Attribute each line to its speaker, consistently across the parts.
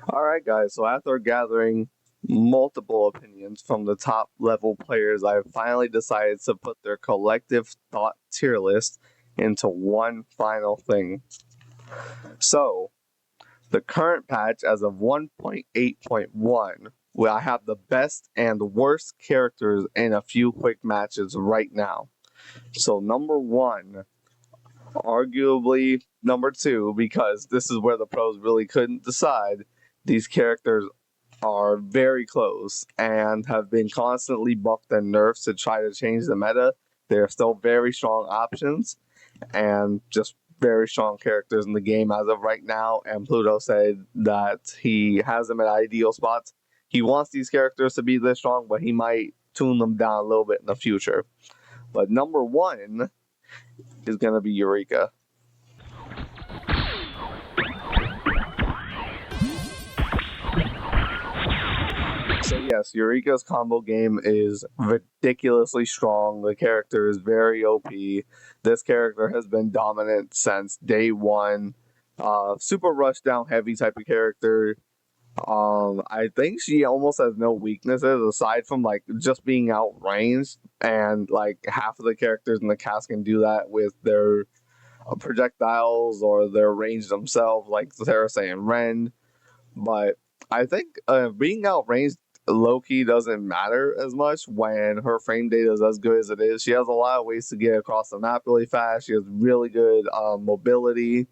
Speaker 1: All right, guys. So after gathering multiple opinions from the top level players, I've finally decided to put their collective thought tier list into one final thing. So the current patch as of 1.8.1, where I have the best and worst characters in a few quick matches right now. So number one, arguably number two, because this is where the pros really couldn't decide. These characters are very close and have been constantly buffed and nerfed to try to change the meta. They're still very strong options and just very strong characters in the game as of right now. And Pluto said that he has them at ideal spots. He wants these characters to be this strong, but he might tune them down a little bit in the future. But number one is going to be Eureka. So yes, Eureka's combo game is ridiculously strong. The character is very OP. This character has been dominant since day one. Super rush down heavy type of character. I think she almost has no weaknesses aside from like just being outranged, and like half of the characters in the cast can do that with their projectiles or their range themselves, like Cersei and Ren. But I think being outranged low-key doesn't matter as much when her frame data is as good as it is. She has a lot of ways to get across the map really fast. She has really good mobility.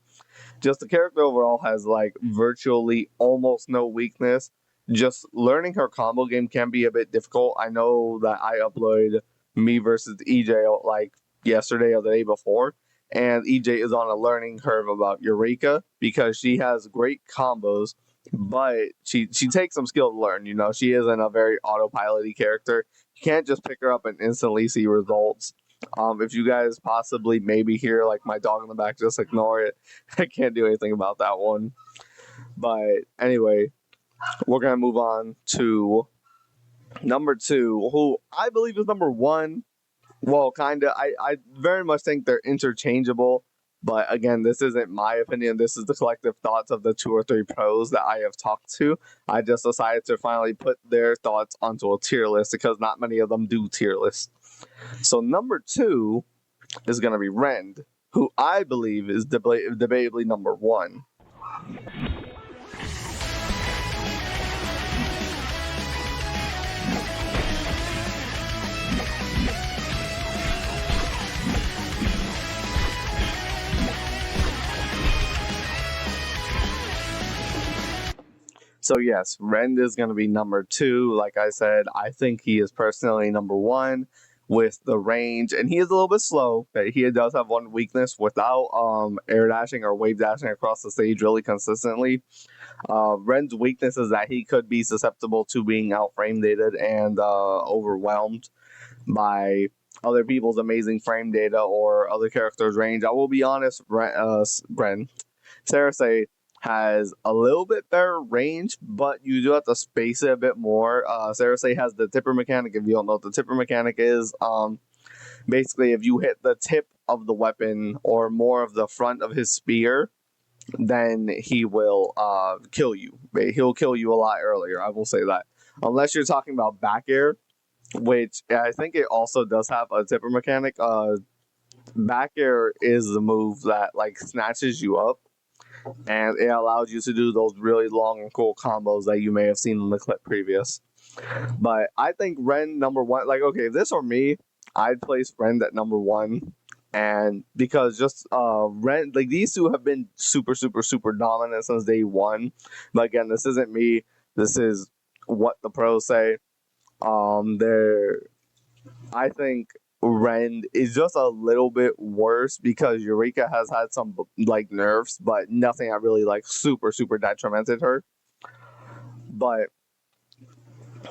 Speaker 1: Just the character overall has like virtually almost no weakness. Just learning her combo game can be a bit difficult. I know that I uploaded me versus EJ like yesterday or the day before, and EJ is on a learning curve about Eureka because she has great combos, but she takes some skill to learn. You know, she isn't a very autopilot character. You can't just pick her up and instantly see results. If you guys possibly maybe hear like my dog in the back, just ignore it. I can't do anything about that one. But anyway, we're gonna move on to number two, who I believe is number one. Well, kinda. I very much think they're interchangeable. But again, this isn't my opinion. This is the collective thoughts of the two or three pros that I have talked to. I just decided to finally put their thoughts onto a tier list because not many of them do tier lists. So number two is going to be Rend, who I believe is debatably number one. So yes, Rend is going to be number two. Like I said, I think he is personally number one with the range, and he is a little bit slow. But he does have one weakness without air dashing or wave dashing across the stage really consistently. Ren's weakness is that he could be susceptible to being out-frame dated and overwhelmed by other people's amazing frame data or other characters' range. I will be honest, Ren, Cersei has a little bit better range, but you do have to space it a bit more. Cersei has the tipper mechanic. If you don't know what the tipper mechanic is, basically if you hit the tip of the weapon or more of the front of his spear, then he will kill you. He'll kill you a lot earlier. I will say that. Unless you're talking about back air, which I think it also does have a tipper mechanic. Back air is the move that like snatches you up, and it allows you to do those really long and cool combos that you may have seen in the clip previous. But I think Ren number one. Like, okay, if this were me, I'd place Ren at number one. And because just Ren, like these two have been super dominant since day one. But again, this isn't me. This is what the pros say. They're I think Ren is just a little bit worse because Eureka has had some like nerfs, but nothing that really like super detrimented her. But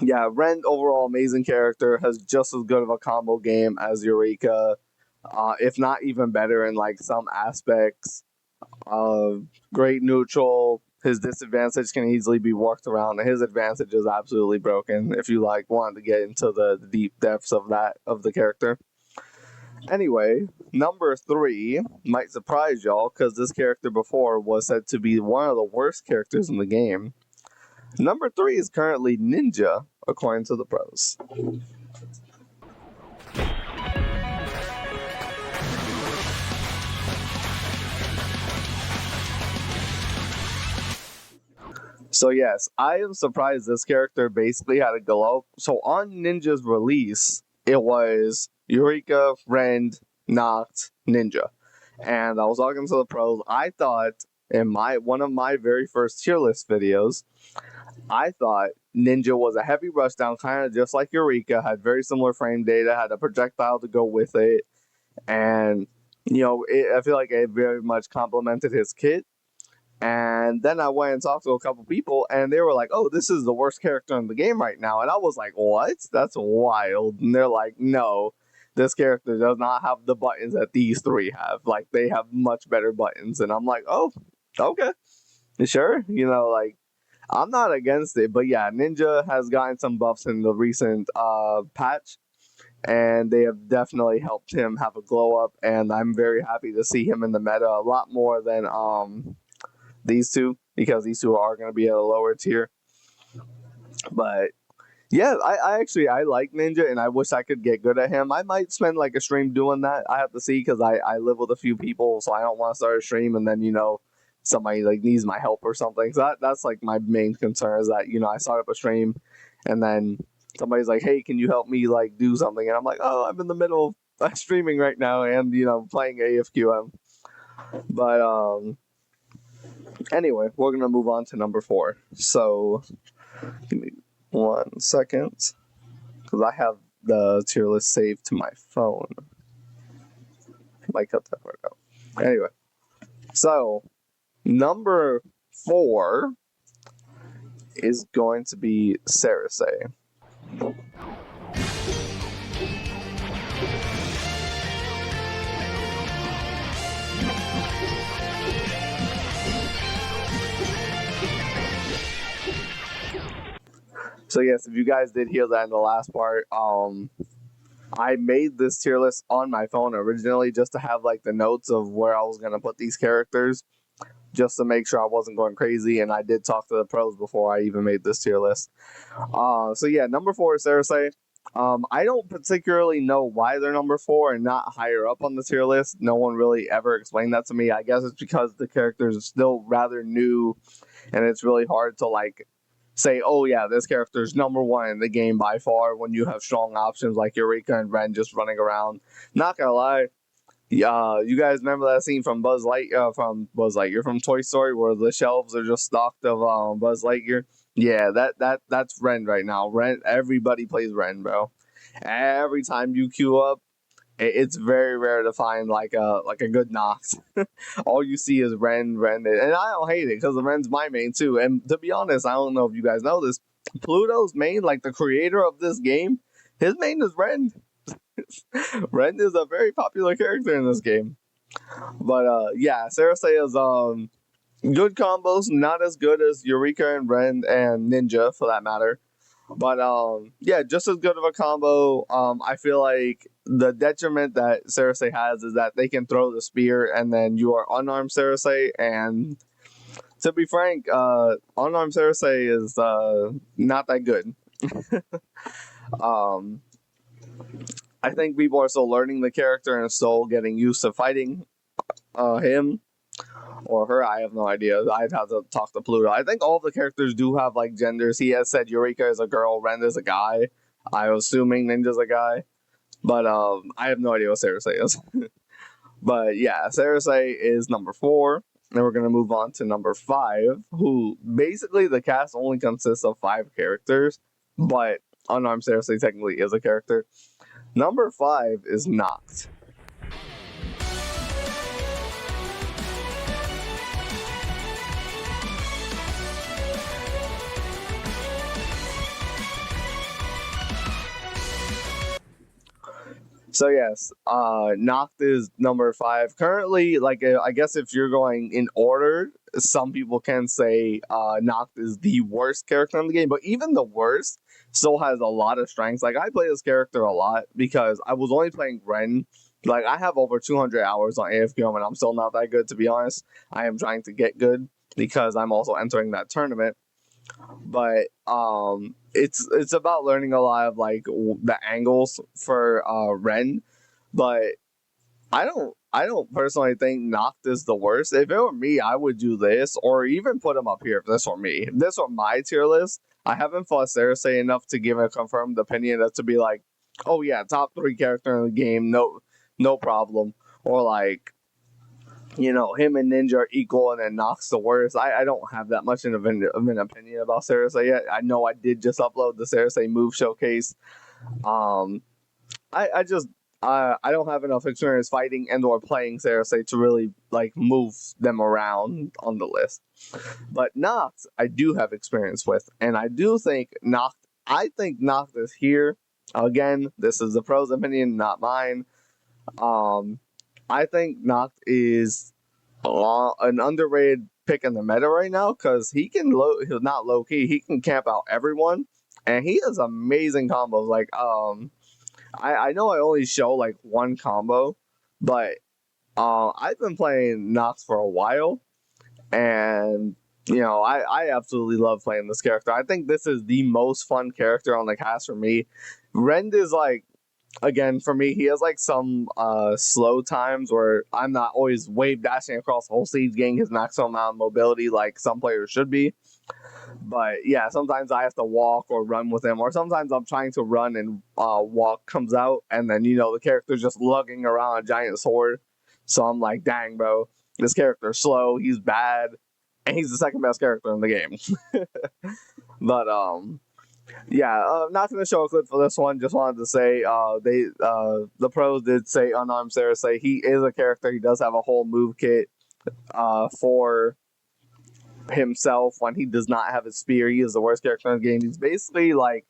Speaker 1: yeah, Ren overall amazing character, has just as good of a combo game as Eureka, if not even better in like some aspects. Great neutral. His disadvantage can easily be worked around, and his advantage is absolutely broken. If you like wanted to get into the deep depths of the character, Anyway, number 3 might surprise y'all because this character before was said to be one of the worst characters in the game. Number 3 is currently Ninja, according to the pros. So yes, I am surprised this character basically had a glow up. So on Ninja's release, it was Eureka, Rend, Noct, Ninja. And I was talking to the pros. I thought in one of my very first tier list videos, I thought Ninja was a heavy rushdown, kind of just like Eureka, had very similar frame data, had a projectile to go with it, and I feel like it very much complemented his kit. And then I went and talked to a couple people, and they were like, "Oh, this is the worst character in the game right now." And I was like, "What? That's wild." And they're like, "No, this character does not have the buttons that these 3 have. Like, they have much better buttons." And I'm like, "Oh, okay, sure." Like, I'm not against it, but yeah, Ninja has gotten some buffs in the recent patch, and they have definitely helped him have a glow up. And I'm very happy to see him in the meta a lot more than these 2, because these 2 are going to be at a lower tier. But yeah, I like Ninja, and I wish I could get good at him. I might spend like a stream doing that. I have to see, because I live with a few people, so I don't want to start a stream and then somebody like needs my help or something. So that's like my main concern, is that I start up a stream and then somebody's like, "Hey, can you help me like do something?" And I'm like, "Oh, I'm in the middle of streaming right now and playing AFQM." But anyway, we're gonna move on to number 4. So give me 1 second, because I have the tier list saved to my phone. Might cut that part out. Anyway, so number 4 is going to be Cersei. So yes, if you guys did hear that in the last part, I made this tier list on my phone originally just to have like the notes of where I was gonna put these characters, just to make sure I wasn't going crazy. And I did talk to the pros before I even made this tier list. So yeah, number 4 is Cersei. I don't particularly know why they're number 4 and not higher up on the tier list. No one really ever explained that to me. I guess it's because the characters are still rather new, and it's really hard to like say, "Oh yeah, this character is number 1 in the game by far," when you have strong options like Eureka and Ren just running around. Not gonna lie, you guys remember that scene from Buzz Lightyear from Toy Story, where the shelves are just stocked of Buzz Lightyear? Yeah, that's Ren right now. Ren, everybody plays Ren, bro. Every time you queue up, it's very rare to find like a good Noct. All you see is Ren, and I don't hate it, because the Ren's my main too. And to be honest, I don't know if you guys know this, Pluto's main, like the creator of this game, his main is Ren. Ren is a very popular character in this game. But yeah, Cersei is good combos, not as good as Eureka and Ren and Ninja for that matter. But yeah, just as good of a combo. I feel like the detriment that Cersei has is that they can throw the spear and then you are unarmed Cersei. And to be frank, unarmed Cersei is not that good. I think people are still learning the character and still getting used to fighting him or her. I have no idea. I'd have to talk to Pluto. I think all of the characters do have like genders. He has said Eureka is a girl, Ren is a guy. I'm assuming Ninja's a guy, but I have no idea what Cersei is. But yeah, Cersei is number 4. And we're gonna move on to number 5, who basically the cast only consists of 5 characters, but unarmed Cersei technically is a character. Number 5 is Noct. So yes, Noct is number 5 currently. Like, I guess if you're going in order, some people can say Noct is the worst character in the game, but even the worst still has a lot of strengths. Like, I play this character a lot because I was only playing Ren Like, I have over 200 hours on AFQM, and I'm still not that good, to be honest. I am trying to get good because I'm also entering that tournament. But it's about learning a lot of like the angles for Ren. But I don't personally think Noct is the worst. If it were me, I would do this, or even put him up here if this were me. If this were my tier list, I haven't fought Cersei enough to give a confirmed opinion to be like, oh yeah, top 3 character in the game, no problem. Or like, him and Ninja are equal and then Nox the worst. I don't have that much of an opinion about Cersei yet. I know I did just upload the Cersei move showcase. Um, I just I don't have enough experience fighting and or playing Cersei to really like move them around on the list. But Nox I do have experience with, and I do think Nox. I think Nox is here. Again, this is the pros' opinion, not mine. I think Noct is an underrated pick in the meta right now because he's not low key. He can camp out everyone, and he has amazing combos. Like I know I only show like one combo, but I've been playing Nox for a while, and I absolutely love playing this character. I think this is the most fun character on the cast for me. Rend is like, again, for me, he has like some slow times where I'm not always wave dashing across the whole stage, getting his maximum amount of mobility like some players should be. But yeah, sometimes I have to walk or run with him, or sometimes I'm trying to run and walk comes out, and then the character's just lugging around a giant sword. So I'm like, dang, bro, this character's slow, he's bad, and he's the second best character in the game. But yeah, not gonna show a clip for this one. Just wanted to say, the pros did say Unarmed Cersei. He is a character. He does have a whole move kit for himself when he does not have his spear. He is the worst character in the game. He's basically like,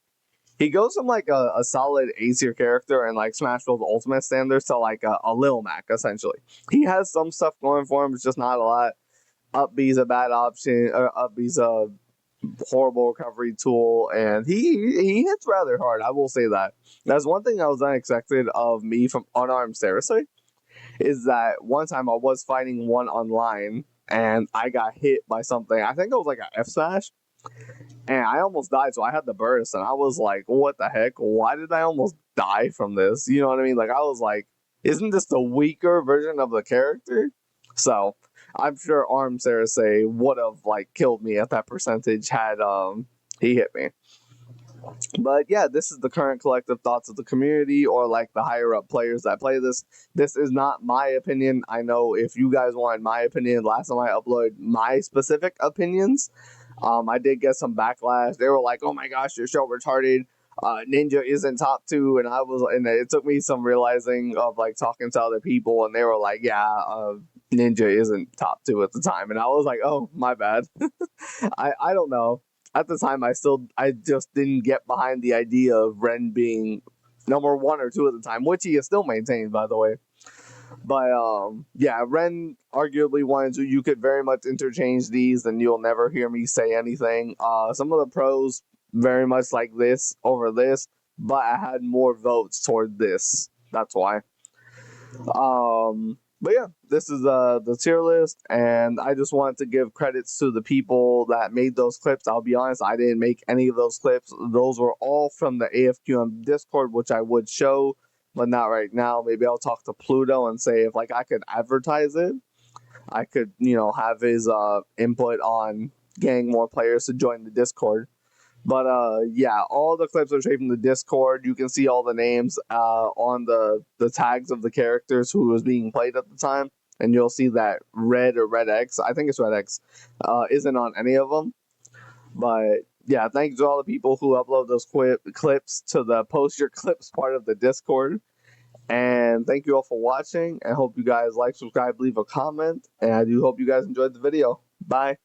Speaker 1: he goes from like a solid A tier character and like Smash Bros Ultimate standards to like a Lil Mac essentially. He has some stuff going for him. It's just not a lot. Up B's a bad option. Up B's a horrible recovery tool, and he hits rather hard. I will say that. That's one thing that was unexpected of me from Unarmed Cersei, is that one time I was fighting one online and I got hit by something. I think it was like an F smash, and I almost died. So I had the burst, and I was like, "What the heck? Why did I almost die from this?" You know what I mean? Like I was like, "Isn't this the weaker version of the character?" So I'm sure Armed Cersei would have like killed me at that percentage had he hit me. But yeah, this is the current collective thoughts of the community or like the higher up players that play this. This is not my opinion. I know if you guys wanted my opinion, last time I uploaded my specific opinions, I did get some backlash. They were like, "Oh my gosh, you're so retarded. Ninja isn't top 2," and it took me some realizing of like talking to other people, and they were like, "Yeah, Ninja isn't top 2 at the time," and I was like, "Oh, my bad." I don't know. At the time, I just didn't get behind the idea of Ren being number 1 or 2 at the time, which he is still maintained, by the way. But yeah, Ren arguably 1 and 2. You could very much interchange these, and you'll never hear me say anything. Some of the pros very much like this over this, but I had more votes toward this. That's why. But yeah, this is the tier list, and I just wanted to give credits to the people that made those clips. I'll be honest, I didn't make any of those clips. Those were all from the AFQM Discord, which I would show, but not right now. Maybe I'll talk to Pluto and say if like I could advertise it, I could have his input on getting more players to join the Discord. But yeah, all the clips are straight from the Discord. You can see all the names on the tags of the characters who was being played at the time, and you'll see that Red or Red X, I think it's Red X, isn't on any of them. But yeah, thank you to all the people who upload those clips to the post your clips part of the Discord. And thank you all for watching. I hope you guys like, subscribe, leave a comment, and I do hope you guys enjoyed the video. Bye.